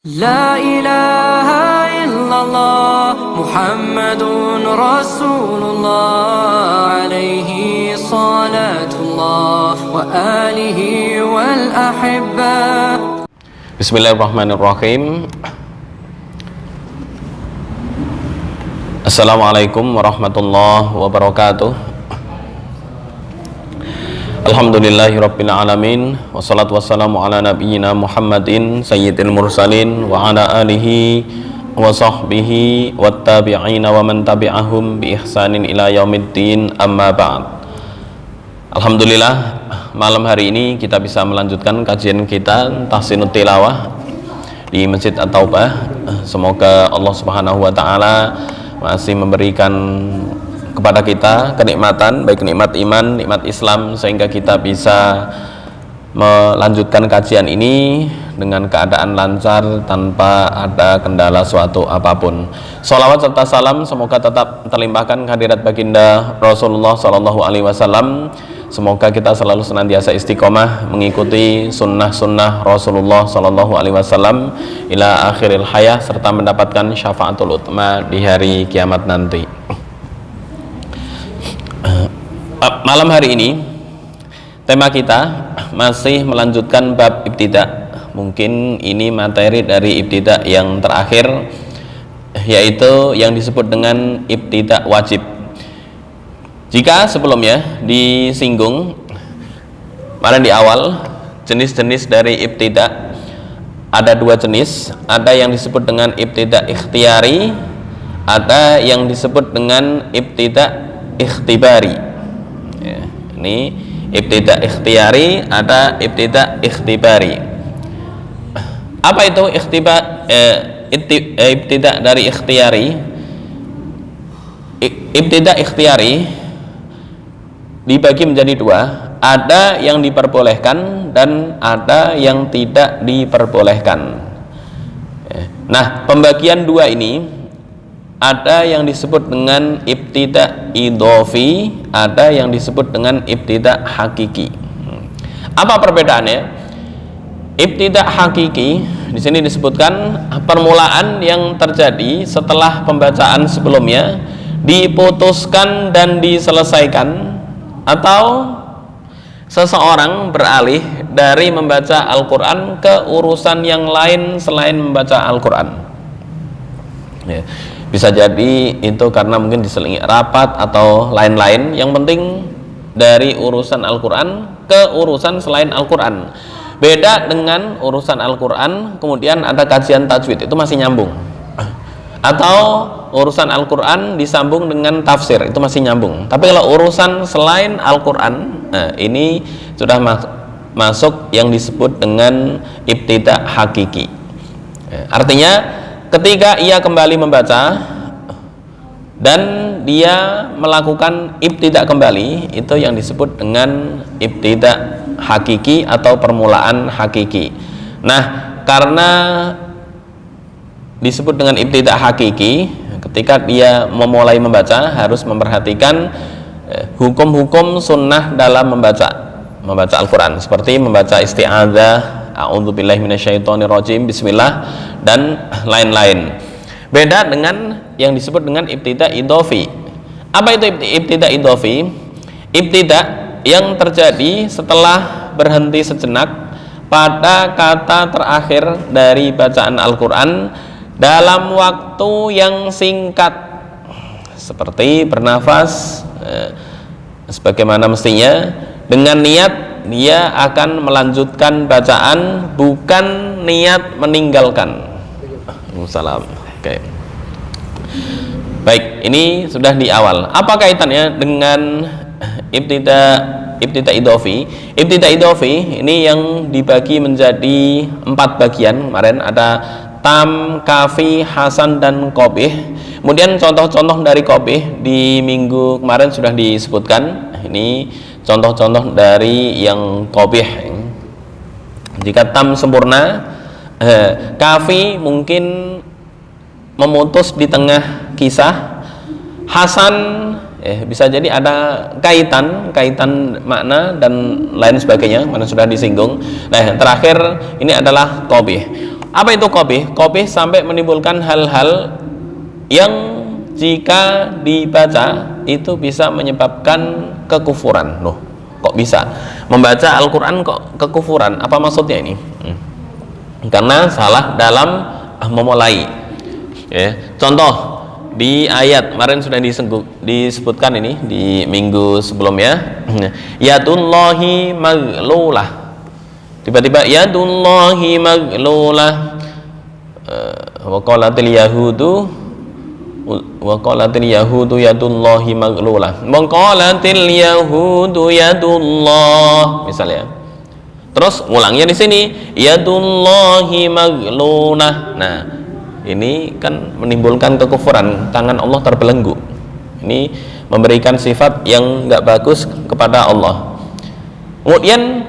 لا إله إلا الله محمد رسول الله عليه صلاة الله وآله والأحبة. Bismillahirrahmanirrahim. Assalamualaikum warahmatullahi wabarakatuh. Alhamdulillahi rabbil alamin. Wassalatu wassalamu ala nabiyyina Muhammadin sayyidil mursalin wa ala alihi wa sahbihi wattabi'ina wa man tabi'ahum bi ihsanin ila yaumiddin, amma ba'd. Alhamdulillah, malam hari ini kita bisa melanjutkan kajian kita Tahsinut Tilawah di Masjid At-Taubah. Semoga Allah Subhanahu wa taala masih memberikan kepada kita kenikmatan, baik nikmat iman, nikmat Islam, sehingga kita bisa melanjutkan kajian ini dengan keadaan lancar tanpa ada kendala suatu apapun. Sholawat serta salam semoga tetap terlimpahkan kehadirat baginda Rasulullah SAW. Semoga kita selalu senantiasa istiqomah mengikuti sunnah-sunnah Rasulullah SAW ila akhiril hayah, serta mendapatkan syafaatul utma di hari kiamat nanti. Malam hari ini tema kita masih melanjutkan bab ibtida'. Mungkin ini materi dari ibtida' yang terakhir, yaitu yang disebut dengan ibtida' wajib. Jika sebelumnya disinggung kemarin di awal, jenis-jenis dari ibtida' ada dua jenis. Ada yang disebut dengan ibtida' ikhtiyari, ada yang disebut dengan ibtida' ikhtibari. Ya, ini ibtida' ikhtiyari, ada ibtida' ikhtibari. Apa itu ibtida' dari ikhtiyari? Ibtida' ikhtiyari dibagi menjadi dua. Ada yang diperbolehkan dan ada yang tidak diperbolehkan. Nah, pembagian dua ini, ada yang disebut dengan ibtida' idhofi, ada yang disebut dengan ibtida' hakiki. Apa perbedaannya? Ibtida' hakiki di sini disebutkan permulaan yang terjadi setelah pembacaan sebelumnya diputuskan dan diselesaikan, atau seseorang beralih dari membaca Al-Quran ke urusan yang lain selain membaca Al-Quran. Ya. Bisa jadi itu karena mungkin diselingi rapat atau lain-lain. Yang penting dari urusan Al-Quran ke urusan selain Al-Quran. Beda dengan urusan Al-Quran kemudian ada kajian tajwid, itu masih nyambung. Atau urusan Al-Quran disambung dengan tafsir, itu masih nyambung. Tapi kalau urusan selain Al-Quran, nah ini sudah masuk yang disebut dengan ibtida' hakiki. Artinya ketika ia kembali membaca dan dia melakukan ibtida' kembali, itu yang disebut dengan ibtida' hakiki atau permulaan hakiki. Nah, karena disebut dengan ibtida' hakiki, ketika dia memulai membaca harus memperhatikan hukum-hukum sunnah dalam membaca Al-Quran, seperti membaca isti'adzah, a'udzubillahi minasyaitonirrajim, bismillah, dan lain-lain. Beda dengan yang disebut dengan ibtida' idhofi. Apa itu ibtida' idhofi? Ibtida' yang terjadi setelah berhenti sejenak pada kata terakhir dari bacaan Al-Quran dalam waktu yang singkat, seperti bernafas sebagaimana mestinya, dengan niat dia akan melanjutkan bacaan, bukan niat meninggalkan. Salam. Oke. Baik, ini sudah di awal. Apa kaitannya dengan ibtida' idhofi? Ibtida' idhofi ini yang dibagi menjadi 4 bagian. Kemarin ada tam, kafi, hasan, dan qabih. Kemudian contoh-contoh dari qabih di minggu kemarin sudah disebutkan. Ini contoh-contoh dari yang qabih. Jika tam sempurna, kafi mungkin memutus di tengah kisah. Hasan bisa jadi ada kaitan makna dan lain sebagainya, mana sudah disinggung. Nah, yang terakhir ini adalah qabih. Apa itu qabih? Qabih sampai menimbulkan hal-hal yang jika dibaca itu bisa menyebabkan kekufuran. Loh, kok bisa? Membaca Al-Quran kok kekufuran? Apa maksudnya ini? Karena salah dalam memulai. Ya. Contoh di ayat kemarin sudah disebutkan ini di minggu sebelumnya. Yadullahi maglulah. Tiba-tiba yadullahi maglulah. Wa qalatil yahudu yadullahi maglulah. Wa qalatil yahudu yadullah, misalnya. Terus ulangnya di sini yadullahi maglulah. Nah, ini kan menimbulkan kekufuran, tangan Allah terbelenggu. Ini memberikan sifat yang enggak bagus kepada Allah. Kemudian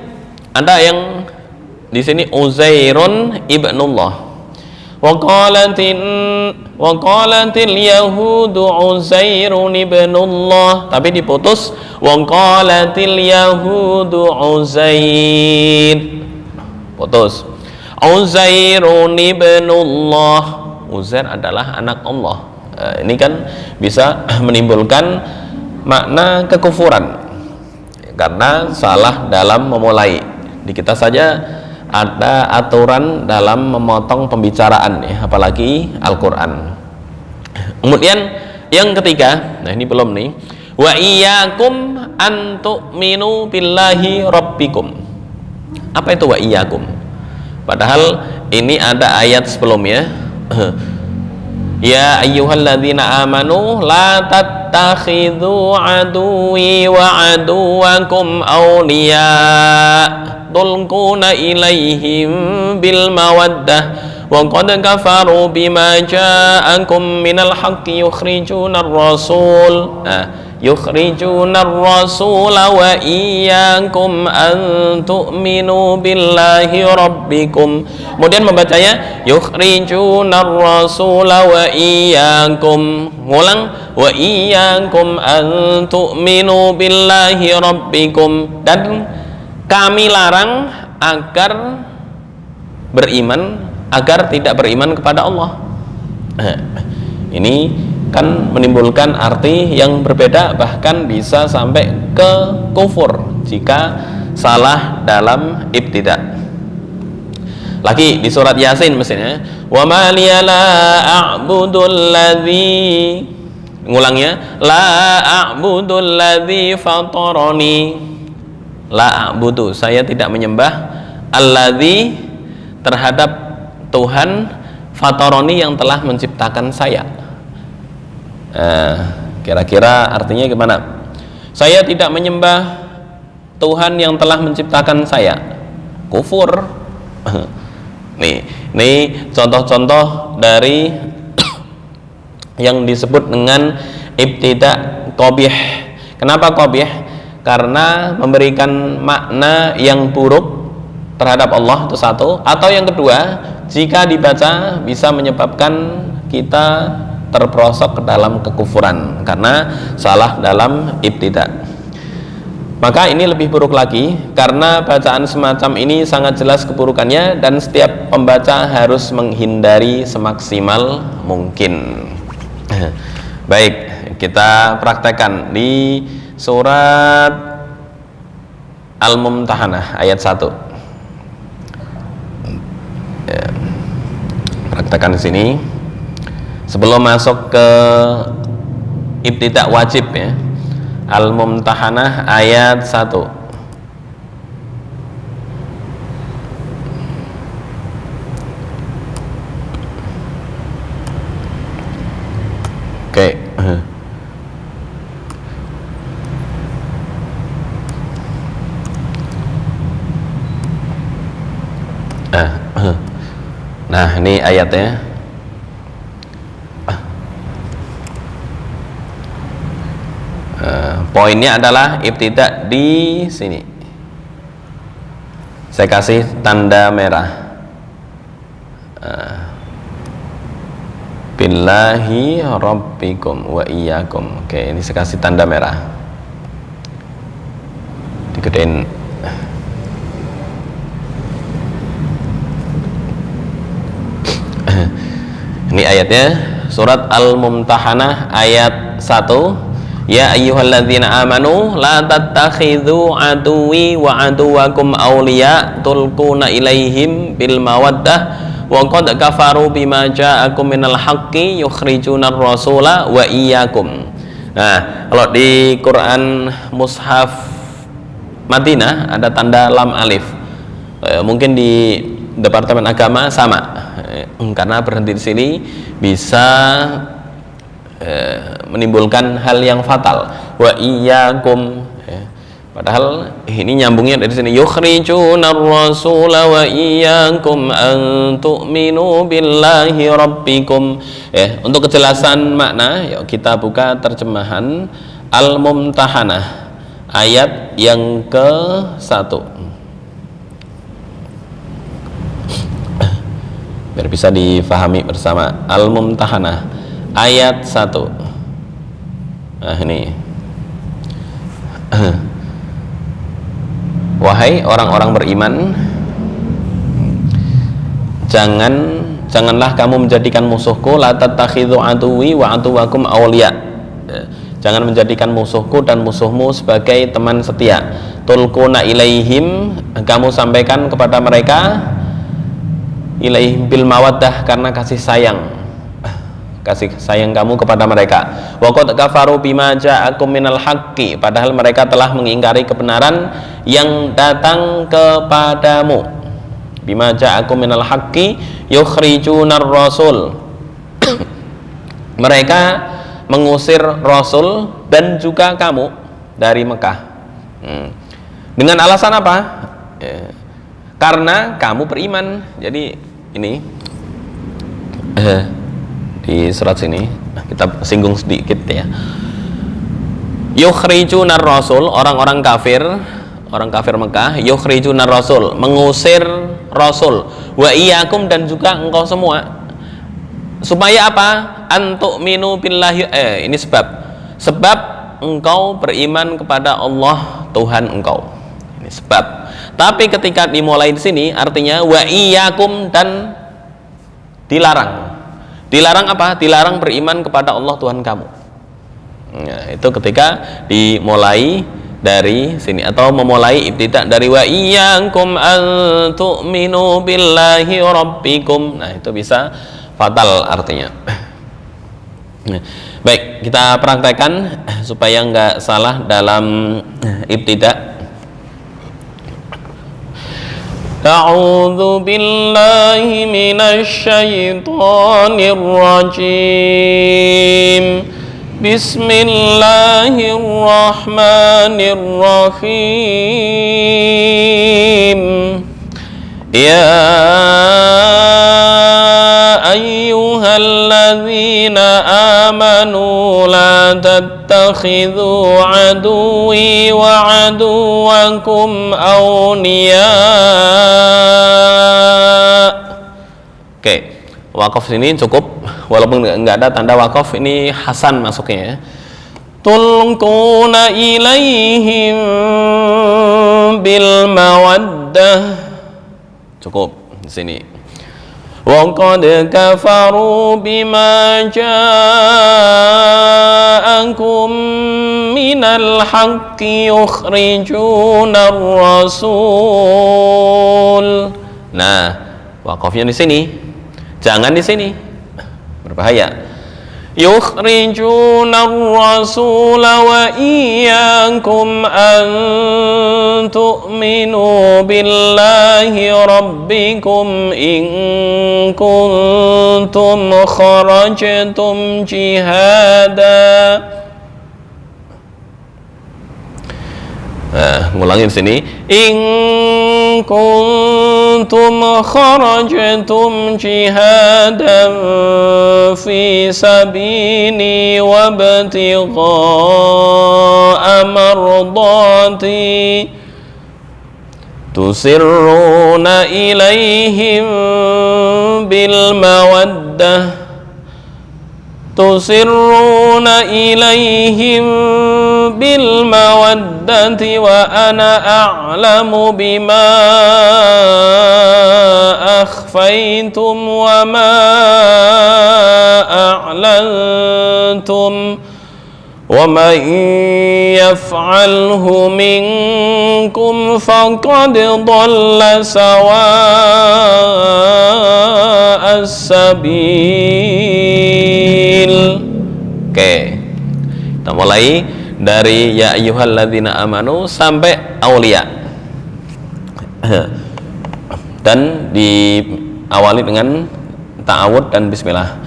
ada yang di sini Uzairun ibnullah. Wa qalatil yahudu Uzairun ibnullah, tapi diputus wa qalatil yahudu Uzair. Putus. Uzairun ibnullah. Uzair adalah anak Allah. Ini kan bisa menimbulkan makna kekufuran karena salah dalam memulai. Di kita saja ada aturan dalam memotong pembicaraan ya, apalagi Al-Quran. Kemudian yang ketiga, nah ini belum nih, wa iyyakum an tu'minu billahi rabbikum. Apa itu wa iyyakum? Padahal ini ada ayat sebelumnya. Ya ayyuhalladzina amanu la tattakhidhu aduwi wa aduwakum awliya tulquna ilaihim bil mawaddah wa qad kafaru bima ja'akum minal haqqi yukhrijunar rasula wa iyyakum an tu'minu billahi rabbikum. Kemudian membacanya yukhrijunar rasula wa iyyakum. Ngulang wa iyyakum an tu'minu billahi rabbikum. Dan kami larang agar beriman, agar tidak beriman kepada Allah. Ini kan menimbulkan arti yang berbeda, bahkan bisa sampai ke kufur jika salah dalam ibtida. Lagi di surat Yasin mestinya, wa ma liya la a'budul ladzi, ngulangnya la a'budul ladzi fatarani. La a'budu, saya tidak menyembah alladzi, terhadap Tuhan, fataroni, yang telah menciptakan saya. Kira-kira artinya gimana? Saya tidak menyembah Tuhan yang telah menciptakan saya. Kufur. Nih contoh-contoh dari yang disebut dengan ibtida qabih. Kenapa qabih? Karena memberikan makna yang buruk terhadap Allah, itu satu. Atau yang kedua, jika dibaca bisa menyebabkan kita terperosok ke dalam kekufuran karena salah dalam ibtida. Maka ini lebih buruk lagi karena bacaan semacam ini sangat jelas keburukannya dan setiap pembaca harus menghindari semaksimal mungkin. Baik, kita praktekkan di surat Al-Mumtahanah ayat 1. Ya, praktekkan di sini sebelum masuk ke ibtida wajib ya. Al-Mumtahanah ayat 1. Oke. Nah, ini ayatnya. Poinnya adalah ibtida di sini. Saya kasih tanda merah. Billahi rabbikum wa iyyakum. Oke, ini saya kasih tanda merah. Digedein. ayatnya, surat Al-Mumtahanah ayat 1. Ya ayyuhalladzina amanu la tattakhidhu aduwi wa aduwakum awliya tulquna ilaihim bil mawaddah wa qad kafaru bima ja'akum minal haqqi yukhrijunar rasula wa iyyakum. Nah, kalau di Quran Mushaf Madinah ada tanda lam alif. Mungkin di Departemen Agama sama. Karena berhenti di sini bisa menimbulkan hal yang fatal. Wa iyyakum, padahal ini nyambungnya dari sini, yukhrijunar rasula wa iyyakum an tu'minu billahi rabbikum. Untuk kejelasan makna, yuk kita buka terjemahan Al-Mumtahanah ayat yang ke-1 biar bisa difahami bersama. Al-Mumtahanah ayat 1. Nah, ini. Wahai orang-orang beriman, janganlah kamu menjadikan musuhku, la tattakhidhu aduwi wa aduwakum awliya. Jangan menjadikan musuhku dan musuhmu sebagai teman setia. Tulquna ilaihim, kamu sampaikan kepada mereka, ilaihim bil mawaddah, karena kasih sayang kamu kepada mereka. Wa qad kafaru bima ja'akum minal haqqi, padahal mereka telah mengingkari kebenaran yang datang kepadamu. Bima ja'akum minal haqqi yukhrijunar rasul. Mereka mengusir rasul dan juga kamu dari Mekah. Dengan alasan apa? Karena kamu beriman. Jadi ini di surat sini kita singgung sedikit ya. Yukhrijunar rasul, orang kafir Mekah, yukhrijunar rasul, mengusir rasul, wa iyyakum, dan juga engkau semua. Supaya apa? Antu'minu billahi, ini sebab engkau beriman kepada Allah Tuhan engkau. Ini sebab. Tapi ketika dimulai di sini artinya wa iyyakum, dan dilarang. Dilarang apa? Dilarang beriman kepada Allah Tuhan kamu. Nah, itu ketika dimulai dari sini, atau memulai ibtidak dari wa iyyakum an tu'minu billahi rabbikum. Nah, itu bisa fatal artinya. Baik, kita praktekkan supaya nggak salah dalam ibtidak. A'udzu billahi minasy syaithanir rajim. Bismillahirrahmanirrahim. Ya ayyuhalladzina amanu la tattakhidhu aduwi wa aduwakum awliya. Oke, wakaf sini cukup, walaupun nggak ada tanda wakaf, ini hasan masuknya ya. Tulquna ilaihim bil mawaddah. Cukup di sini. Wa qad kafaru bima ja'akum minal haqqi yukhrijunar rasul. Nah, wakafnya di sini. Jangan di sini. Berbahaya. Yukhrijunar rasula wa iyyakum an tu'minu billahi rabbikum in kuntum kharajtum jihada. Ngulangin sini. In kuntum kharajtum jihadan fi sabili wabtigha'a mardati tusirruna ilaihim bil mawaddah بالمودة وأنا أعلم بما أخفيتم وما أعلنتم ومن يفعله منكم فقد ضل سواء السبيل. Oke, kita mulai dari ya ayyuhalladzina amanu sampai aulia dan diawali dengan ta'awud dan bismillah.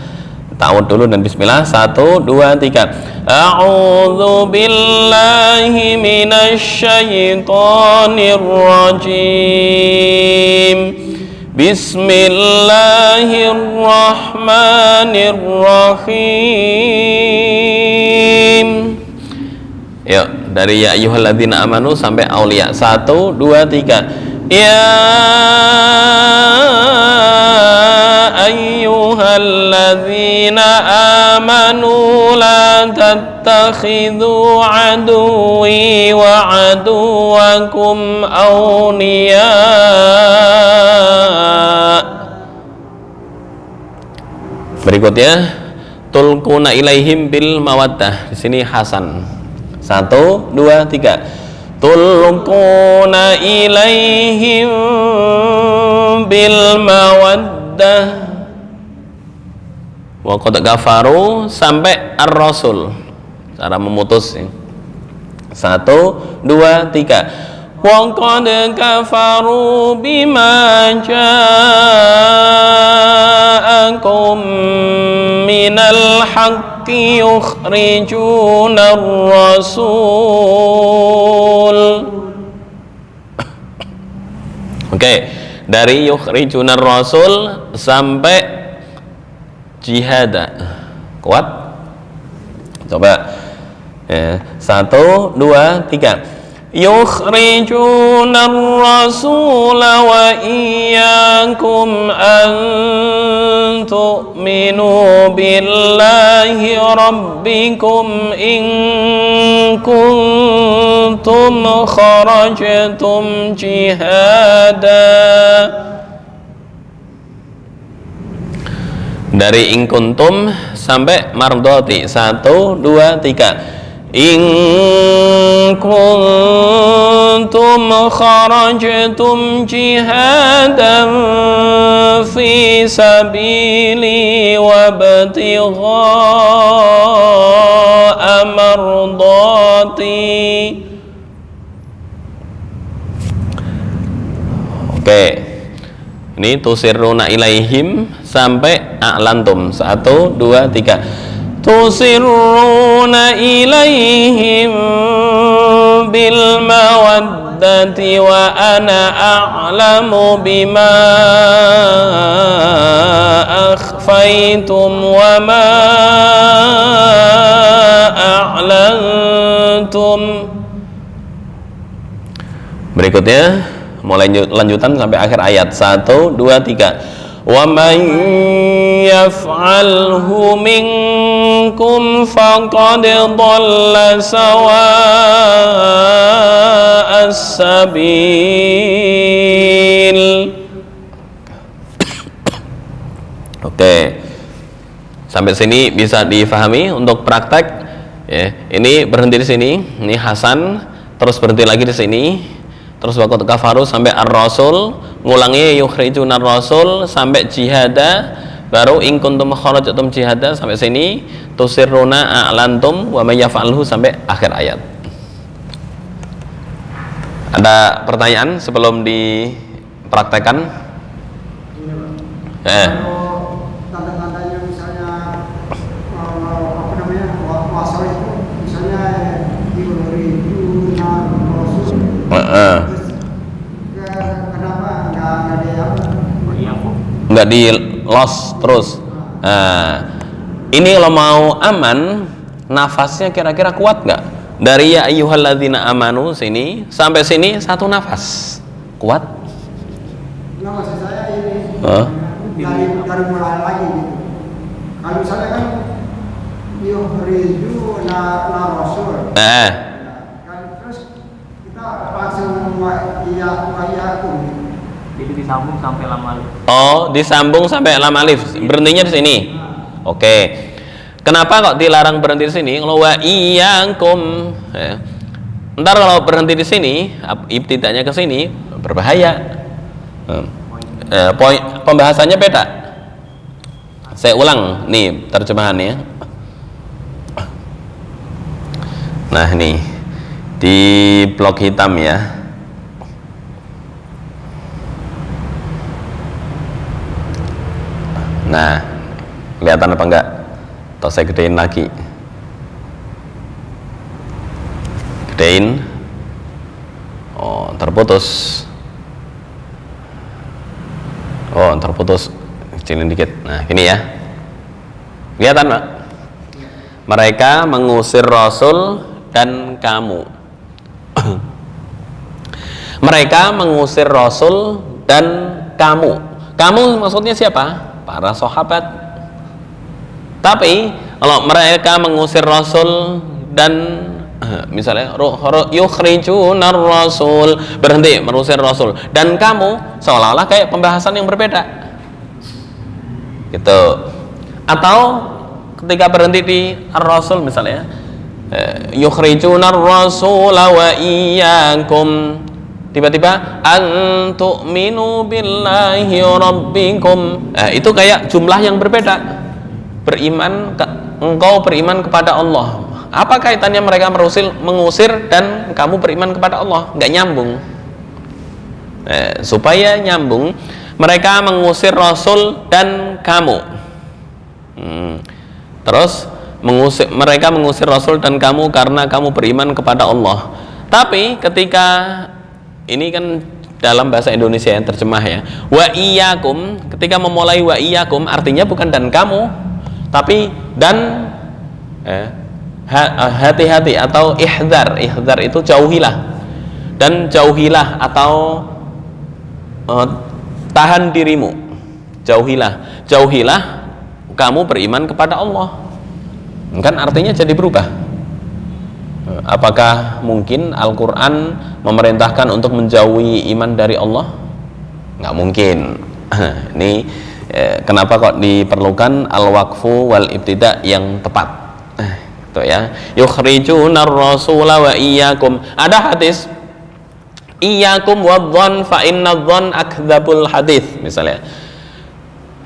Ta'awud dulu dan bismillah. 1, 2, 3. A'udzu billahi minasyaitonir rajim. Bismillahirrahmanirrahim. Yuk, dari ya ayyuhalladzina amanu sampai aulia. 1, 2, 3. Ya ayyuhalladzina amanu la tattakhidhu aduwwi wa aduwakum awliya. Berikutnya tulquna ilaihim bil mawaddah. Di sini Hasan. 1, 2, 3. Tulquna ilaihim bil mawaddah wa qad kafaru sampai ar-rasul. Cara memutus ya. 1, 2, 3. Wa qad kafaru bima ja'akum minal haqqi yukhrijuna ar-rasul. Oke, dari yukhrijuna ar-rasul sampai jihada. Kuat? Coba ya. 1, 2, 3. Yukhrijuna ar-rasula wa iyyakum an tu'minu billahi rabbikum in kuntum kharajtum jihada. Dari in kuntum sampai mardhati. 1, 2, 3. In kuntum kharajtum jihadan fi sabili wa ibtigha'a mardati. Oke, ini tusirruna ilaihim sampai a'lantum. 1, 2, 3. Tusirruna ilaihim bil mawaddati wa ana a'lamu bima akhfaytum wa ma a'lantum. Berikutnya mulai lanjutan sampai akhir ayat. 1, 2, 3. Wa man yaf'alhu minkum faqad dhalla sawa'as sabil. Oke, sampai sini bisa difahami. Untuk praktek ya, ini berhenti di sini. Ini Hasan, terus berhenti lagi di sini. Terus waqad kafaru sampai ar-rasul, ngulangi yukhrijuna ar-rasul sampai jihada, baru in kuntum kharajtum jihada sampai sini, tusirruna a'lantum wa may yaf'alhu sampai akhir ayat. Ada pertanyaan sebelum dipraktekkan? Tanda-tandanya misalnya apa namanya wasal itu misalnya yukhrijuna ar-rasul. Kenapa nggak di loss terus? Ini kalau mau aman, nafasnya kira-kira kuat nggak? Dari ya ayyuhalladzina amanu sini sampai sini satu nafas, kuat? Nggak, maksud saya ini dari mulai lagi gitu. Kalau misalnya kan yukhrijuna ar-rasul. wa iyyakum. Jadi disambung sampai lam alif. Oh, disambung sampai lam alif. Berhentinya di sini. Oke. Kenapa kok dilarang berhenti di sini? Kalau wa iyyakum, ya. Ntar kalau berhenti di sini, ibtidanya ke sini berbahaya. Poin pembahasannya beda. Saya ulang nih terjemahannya. Nah, nih di blok hitam ya. Nah, kelihatan apa enggak? Atau saya gedein lagi? Gedein. Oh, terputus. Oh, terputus. Kecilin dikit. Nah, gini ya. Kelihatan, Pak? Mereka mengusir Rasul dan kamu. Mereka mengusir Rasul dan kamu. Kamu maksudnya siapa? Para sahabat. Tapi kalau mereka mengusir Rasul dan misalnya yukhrijunar rasul, berhenti mengusir Rasul, dan kamu, seolah-olah kayak pembahasan yang berbeda gitu. Atau ketika berhenti di ar-rasul misalnya yukhrijunar rasula wa iyyakum, tiba-tiba antu'minu billahi rabbikum, itu kayak jumlah yang berbeda. Engkau beriman kepada Allah. Apa kaitannya mereka mengusir dan kamu beriman kepada Allah? Nggak nyambung. Supaya nyambung, mereka mengusir Rasul dan kamu. Terus mereka mengusir Rasul dan kamu karena kamu beriman kepada Allah. Tapi ketika ini kan dalam bahasa Indonesia yang terjemah ya, wa iyyakum, ketika memulai wa iyyakum artinya bukan dan kamu, tapi dan hati-hati atau ihdzar. Ihdzar itu jauhilah, dan jauhilah atau tahan dirimu. Jauhilah kamu beriman kepada Allah. Kan artinya jadi berubah. Apakah mungkin Al-Quran memerintahkan untuk menjauhi iman dari Allah? Nggak mungkin. Ini kenapa kok diperlukan al-waqfu wal ibtida yang tepat. Itu ya. Yukhrijunar rasula wa iyyakum. Ada hadis iyyakum wadh-dhann fa inadh-dhann akdzabul hadits misalnya.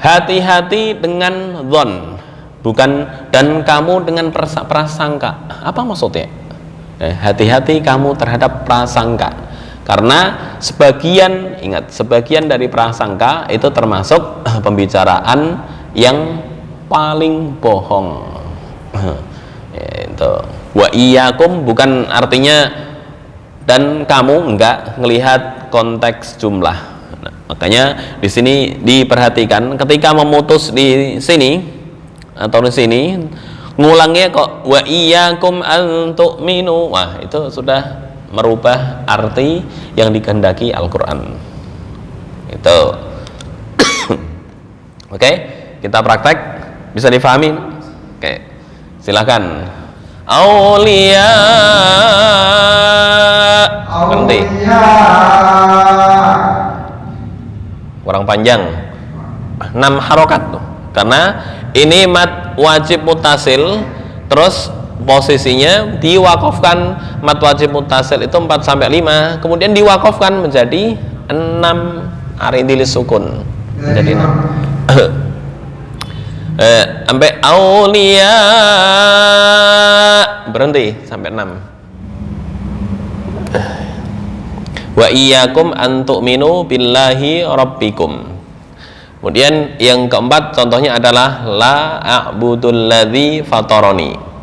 Hati-hati dengan dhon, bukan dan kamu dengan prasangka. Apa maksudnya? Hati-hati kamu terhadap prasangka. Karena sebagian dari prasangka itu termasuk pembicaraan yang paling bohong. Itu wa iyyakum bukan artinya dan kamu, enggak, ngelihat konteks jumlah. Nah, makanya di sini diperhatikan ketika memutus di sini atau di sini ngulangnya kok wa iyyakum an tu'minu. Wah, itu sudah merubah arti yang dikehendaki Al-Qur'an. Itu. Oke, kita praktek, bisa difahami? Oke. Silakan. Aulia. Berhenti. Kurang panjang. 6 harokat tuh. Karena ini mat wajib mutasil, terus posisinya diwakafkan. Mat wajib mutasil itu 4 sampai 5, kemudian diwakafkan menjadi 6 aridilis sukun. Menjadi 6. Sampai aulia, berhenti sampai 6. Wa iyyakum an tu'minu billahi rabbikum. Kemudian yang keempat contohnya adalah la a'budul ladzi fatarani.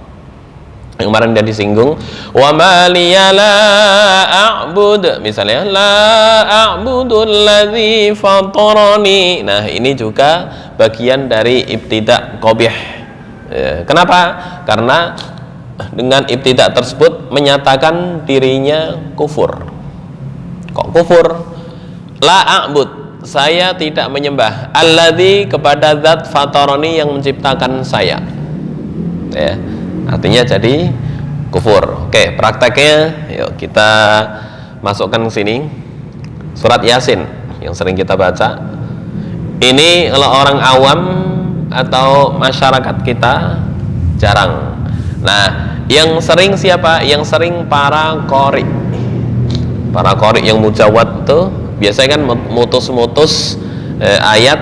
Yang kemarin sudah disinggung, wa ma liya la a'bud, misalnya la a'budul ladzi fatarani. Nah, ini juga bagian dari ibtida' qabih. Kenapa? Karena dengan ibtida' tersebut menyatakan dirinya kufur. Kok kufur? La a'bud, saya tidak menyembah, alladzi, kepada zat, fatarani, yang menciptakan saya. Artinya jadi kufur. Oke, prakteknya yuk kita masukkan ke sini surat Yasin yang sering kita baca. Ini kalau orang awam atau masyarakat kita jarang. Nah, yang sering siapa? Yang sering para qori. Para qori yang mujawad itu biasanya kan mutus-mutus ayat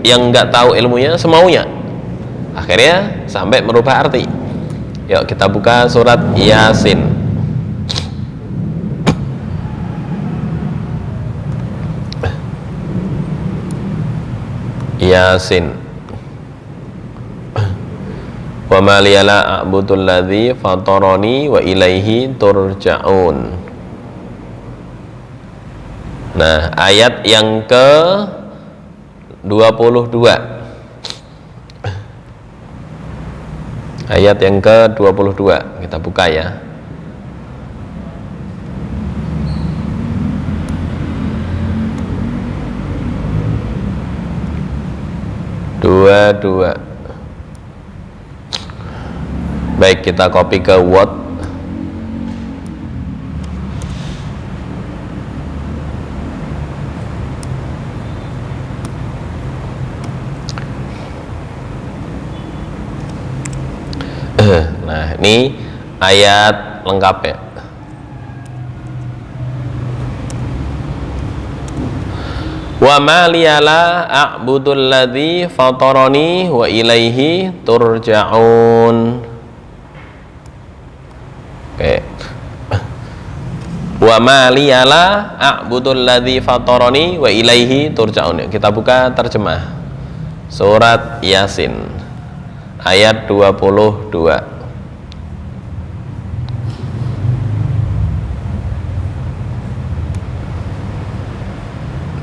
yang nggak tahu ilmunya semaunya. Akhirnya sampai merubah arti. Yuk kita buka surat Yasin. Yasin. Wa ma liyala a'budul ladzi fatarani wa ilaihi turja'un. Nah, ayat yang ke 22. Ayat yang ke 22 kita buka ya. Dua. Baik, kita copy ke Word. Nah, ini ayat lengkap ya. Wa ma liyala a'budul ladzi fatarani wa ilaihi turja'un. Oke. Wa ma liyala a'budul ladzi fatarani wa ilaihi turja'un. Kita buka terjemah. Surat Yasin ayat 22.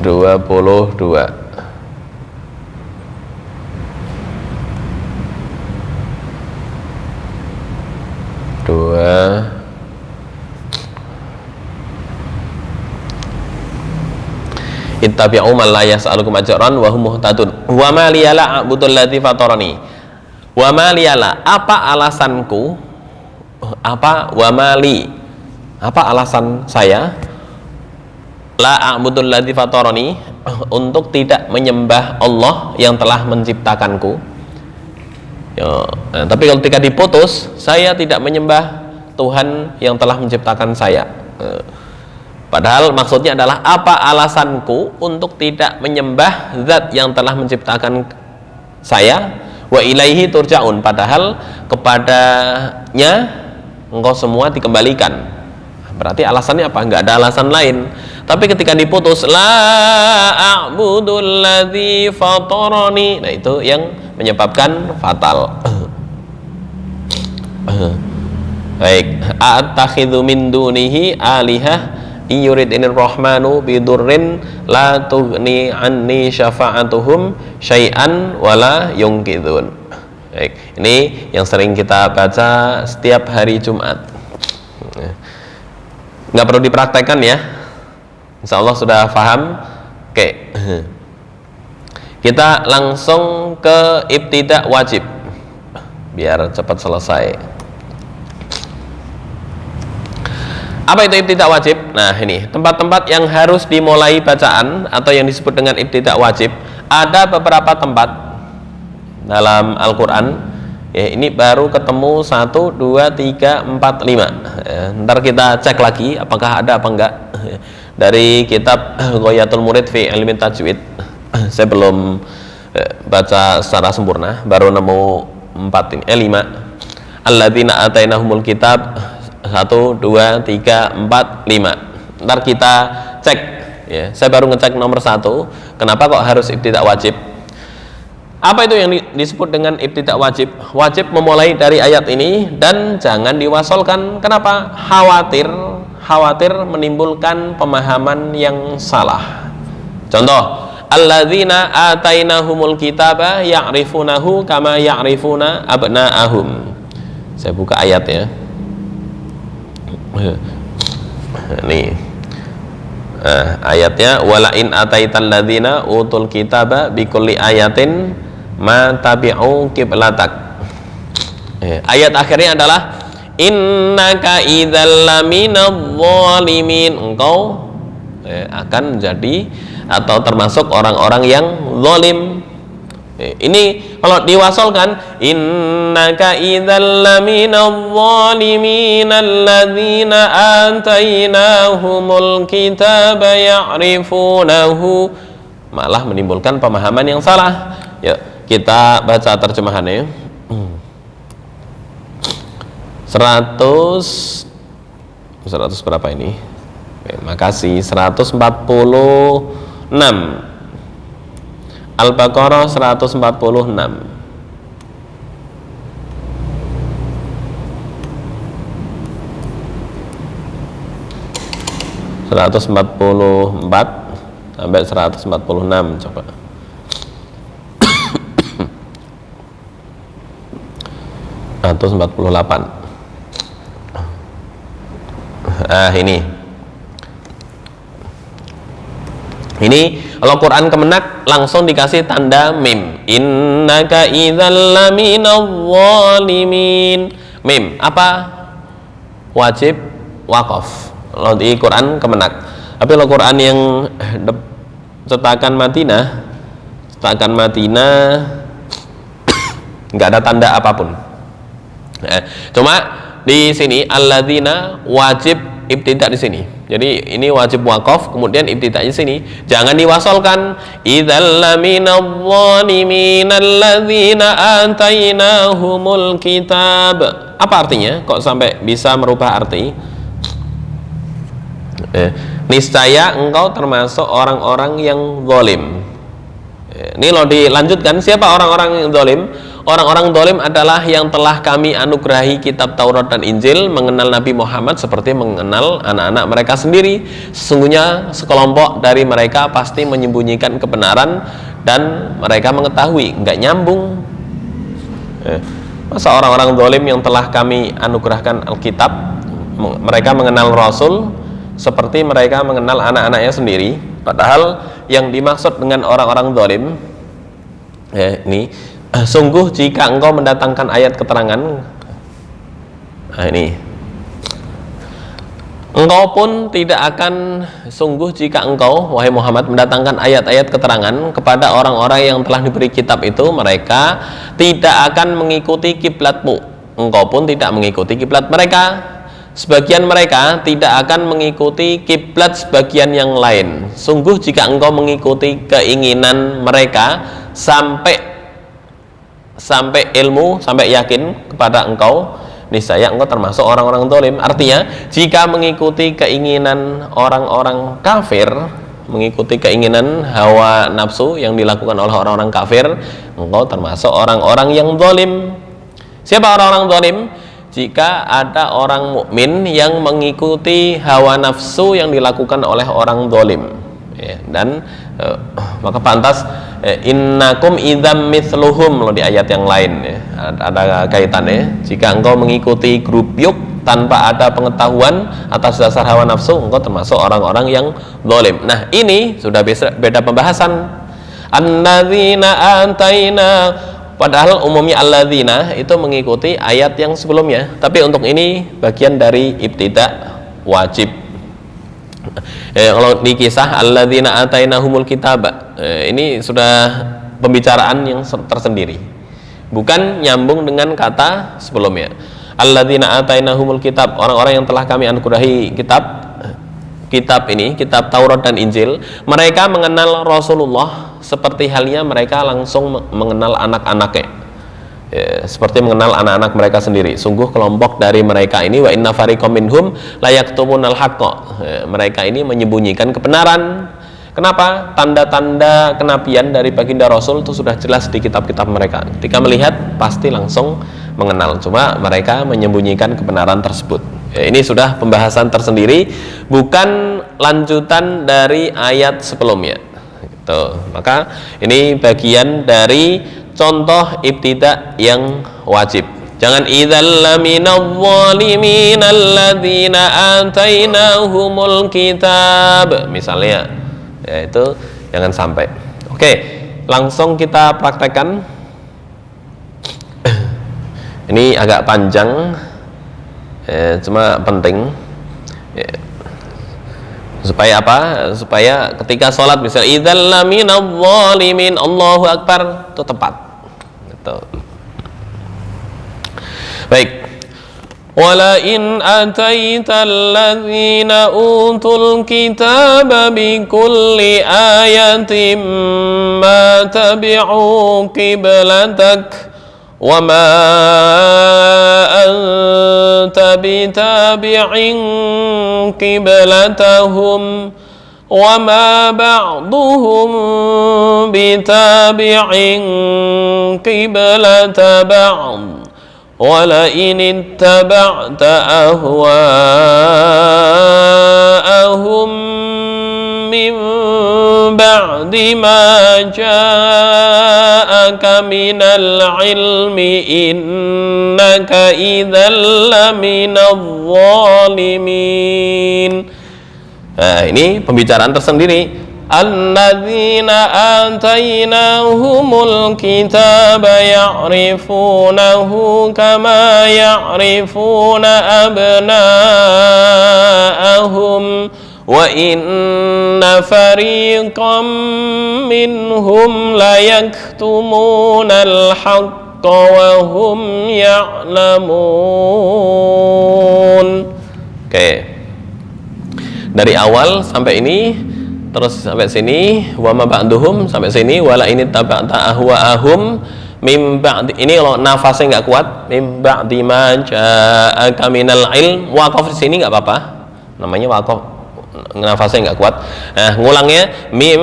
Dua. Ittabi'u man la yas'alukum ajran wa hum muhtadun. Wa ma liyala a'budul ladzi fatarani. Wa ma liyala, apa alasanku? Apa wa ma li? Apa alasan saya? La a'budul ladzi fatarani, untuk tidak menyembah Allah yang telah menciptakanku. Ya, nah, tapi kalau ketika diputus, saya tidak menyembah Tuhan yang telah menciptakan saya. Padahal maksudnya adalah apa alasanku untuk tidak menyembah zat yang telah menciptakan saya, wa ilaihi turja'un, padahal kepadanya engkau semua dikembalikan. Berarti alasannya apa? Enggak ada alasan lain. Tapi ketika diputus la a'budul ladzi fatarani, nah itu yang menyebabkan fatal. Baik, attakhidhu min dunihi alihah iyuridinir rahmanu bidurrin la tughni anni syafa'atuhum syai'an wala yungkidun. Baik, ini yang sering kita baca setiap hari Jumat. Nggak perlu dipraktekkan ya, insya Allah sudah paham. Oke, kita langsung ke ibtida wajib biar cepat selesai. Apa itu ibtida wajib? Nah, ini tempat-tempat yang harus dimulai bacaan atau yang disebut dengan ibtida wajib. Ada beberapa tempat dalam Al-Quran ya, ini baru ketemu 1, 2, 3, 4, 5 ya, ntar kita cek lagi apakah ada apa enggak dari kitab Ghayatul Murid fi Ilmi Tajwid. Saya belum baca secara sempurna, baru nemu 5. Alladzina atainahumul kitab 1, 2, 3, 4, 5. Ntar kita cek ya. Saya baru ngecek nomor 1. Kenapa kok harus ibtida wajib? Apa itu yang disebut dengan ibtida wajib? Wajib memulai dari ayat ini dan jangan diwasolkan. Kenapa? Khawatir menimbulkan pemahaman yang salah. Contoh, alladzina atainahumul kitaba ya'rifunahu kama ya'rifuna abna'ahum. Saya buka ayat ya. Nih. Ayatnya wala in ataital ladzina utul kitaba bikulli ayatin ma tabi'u qiblatak. Ayat akhirnya adalah innaka idzal laminadh dhalimin, engkau akan menjadi atau termasuk orang-orang yang zalim. Ini kalau diwasolkan, innaka idzal laminadh dhalimin alladzina atainahumul kitaba ya'rifunahu, malah menimbulkan pemahaman yang salah. Yuk kita baca terjemahannya. 100 berapa ini? Oke, makasih. 146 Al-Baqarah 146. Sampai 146 coba. Ini kalau Quran Kemenak langsung dikasih tanda mim. Innaka idzal laminadh dhalimin. Mim apa? Wajib waqaf kalau di Quran Kemenak. Tapi kalau Quran yang cetakan Madinah nggak ada tanda apapun. Cuma di sini alladzina wajib ibtida di sini. Jadi ini wajib waqaf, kemudian ibtida'nya di sini jangan diwasolkan. Idzal laminadh dhalimin alladzina atainahumul kitab. Apa artinya? Kok sampai bisa merubah arti? Niscaya engkau termasuk orang-orang yang zalim. Ini loh dilanjutkan, siapa orang-orang yang zalim? Orang-orang zalim adalah yang telah kami anugerahi kitab Taurat dan Injil, mengenal Nabi Muhammad seperti mengenal anak-anak mereka sendiri. Sesungguhnya sekelompok dari mereka pasti menyembunyikan kebenaran dan mereka mengetahui, nggak nyambung. Masa orang-orang zalim yang telah kami anugerahkan Alkitab, mereka mengenal Rasul seperti mereka mengenal anak-anaknya sendiri. Padahal yang dimaksud dengan orang-orang zalim ini, sungguh jika engkau mendatangkan ayat keterangan, ini engkau pun tidak akan, sungguh jika engkau wahai Muhammad mendatangkan ayat-ayat keterangan kepada orang-orang yang telah diberi kitab itu, mereka tidak akan mengikuti kiblatmu, engkau pun tidak mengikuti kiblat mereka. Sebagian mereka tidak akan mengikuti kiblat sebagian yang lain. Sungguh jika engkau mengikuti keinginan mereka sampai ilmu, sampai yakin kepada engkau, niscaya engkau termasuk orang-orang zalim. Artinya, jika mengikuti keinginan orang-orang kafir, mengikuti keinginan hawa nafsu yang dilakukan oleh orang-orang kafir, engkau termasuk orang-orang yang zalim. Siapa orang-orang zalim? Jika ada orang mukmin yang mengikuti hawa nafsu yang dilakukan oleh orang zalim, dan maka pantas innakum idzam mithluhum loh di ayat yang lain, ada kaitannya. Jika engkau mengikuti grup yuk tanpa ada pengetahuan atas dasar hawa nafsu, engkau termasuk orang-orang yang zalim. Nah, ini sudah beda pembahasan. Alladzina ataina, padahal umumnya alladzina itu mengikuti ayat yang sebelumnya, tapi untuk ini bagian dari ibtida wajib. Kalau di kisah alladzina atainahumul kitab, ini sudah pembicaraan yang tersendiri, bukan nyambung dengan kata sebelumnya. Alladzina atainahumul kitab, orang-orang yang telah kami anugerahi kitab ini, kitab Taurat dan Injil, mereka mengenal Rasulullah seperti halnya mereka langsung mengenal anak-anaknya, seperti mengenal anak-anak mereka sendiri. Sungguh kelompok dari mereka ini, wa inna fariqam minhum la yaktumunal haqqa, mereka ini menyembunyikan kebenaran. Kenapa? Tanda-tanda kenabian dari baginda Rasul itu sudah jelas di kitab-kitab mereka. Ketika melihat pasti langsung mengenal, cuma mereka menyembunyikan kebenaran tersebut. Ini sudah pembahasan tersendiri, bukan lanjutan dari ayat sebelumnya. Gitu. Maka ini bagian dari contoh ibtida yang wajib. Jangan idzal laminadh dhalimin alladzina atainahumul kitab, misalnya, yaitu jangan sampai. Oke, langsung kita praktekkan. Ini agak panjang. Cuma penting supaya apa? Supaya ketika sholat misalnya idzal laminadh dhalimin Allahu akbar itu tepat. Gitu. Baik. Wala in ataita alladzina utul kitaba bikulli ayatin ma tabi'u qiblatak wa ma anta bitabi'in qiblatahum wa ma ba'duhum bitabi'in qiblata ba'd ولئن اتبعت أهواءهم من بعد ما جاءك من العلم إنك إذا لمن الظالمين. Nah, ini pembicaraan tersendiri. Alladzina atainahumul kitaba ya'rifunahu kama ya'rifuna abna'ahum wa inna fariqam minhum la yaktumuna al-haqqa wa hum ya'lamun. Oke. Dari awal sampai ini, terus sampai sini, wa ma ba'duhum sampai sini, wala ini taba'ta ahwa'ahum mim ba'di. Ini kalau nafasnya nggak kuat, mim ba'di ma ja'aka minal ilm, waqaf di sini nggak apa-apa. Namanya waqaf, nafasnya nggak kuat. Nah, ngulangnya mim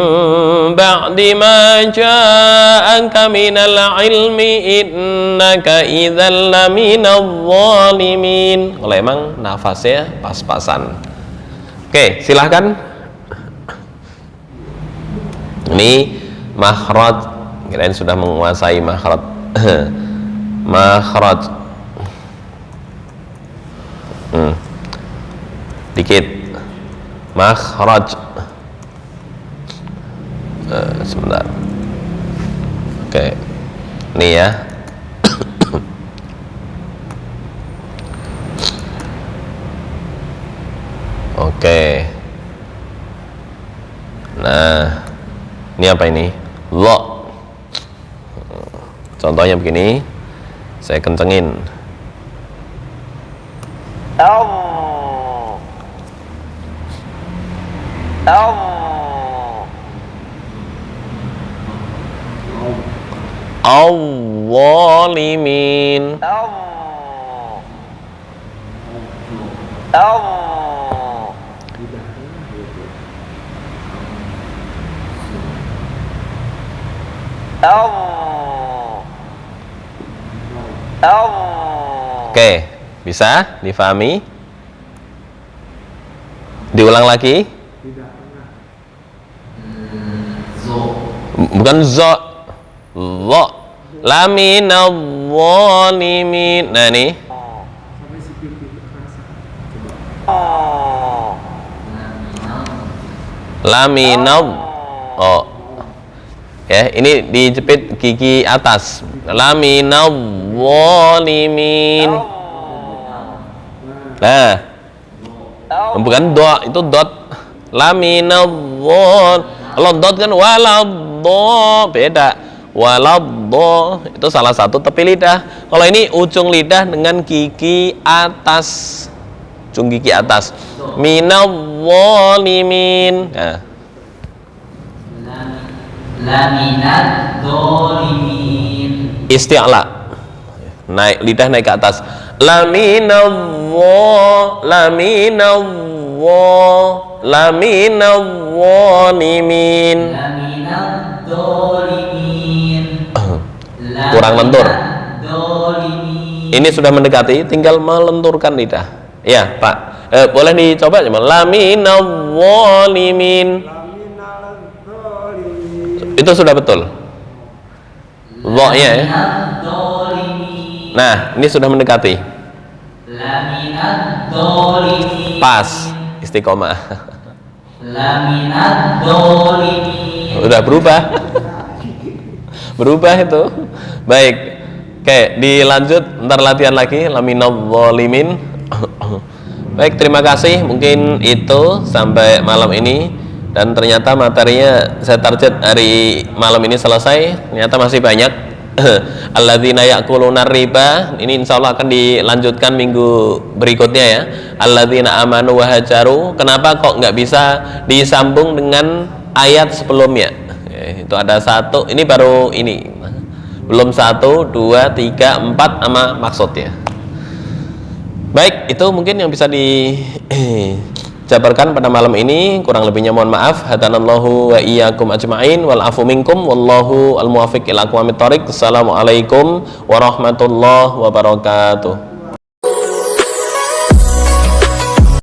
ba'di ma ja'aka minal ilmi innaka idzal laminadh dhalimin. Kalau emang nafasnya pas-pasan. Oke, silahkan. Ini makhraj, kalian sudah menguasai makhraj. Makhraj. Dikit. Makhraj. Sebentar. Oke. Ini ya. Oke. Nah, ini apa ini? Lo. Contohnya begini. Saya kencengin. Al-zalimin. Oke, bisa difahami? Diulang lagi? Bukan zo, lo, laminadh dhalimin. Nah ini. Laminadh. Oh. Ya, ini dijepit gigi atas. Laminadh dhalimin. Nah, bukan do, itu dot. Laminadh dhal. Kalau dot kan waladdo, beda. Waladdo itu salah satu tepi lidah. Kalau ini ujung lidah dengan gigi atas. Ujung gigi atas. Minadh dhalimin. Nah. Laminadh dhalimin. Isti'la. Naik lidah naik ke atas. Laminadh dhalimin. Kurang lentur. Ini sudah mendekati, tinggal melenturkan lidah. Ya, Pak. Boleh dicoba coba. Laminadh dhalimin. Itu sudah betul. Dha-nya ya. Nah, ini sudah mendekati. Pas, istiqomah. Udah berubah. Berubah itu. Baik. Oke, dilanjut, ntar latihan lagi. Laminadh dhalimin. Baik, terima kasih. Mungkin itu sampai malam ini, dan ternyata materinya saya target hari malam ini selesai, ternyata masih banyak. Alladzina ya'kuluna riba, ini insya Allah akan dilanjutkan minggu berikutnya ya. Alladzina amanu wa hajaru, kenapa kok nggak bisa disambung dengan ayat sebelumnya? Itu ada satu, ini baru ini, belum 1, 2, 3, 4 sama maksudnya. Baik, itu mungkin yang bisa dijabarkan pada malam ini. Kurang lebihnya mohon maaf. Hadanallahu wa iyyakum ajma'in wal afu minkum wallahu al muwaffiq ila aqwamit thoriq. Assalamualaikum warahmatullahi wabarakatuh.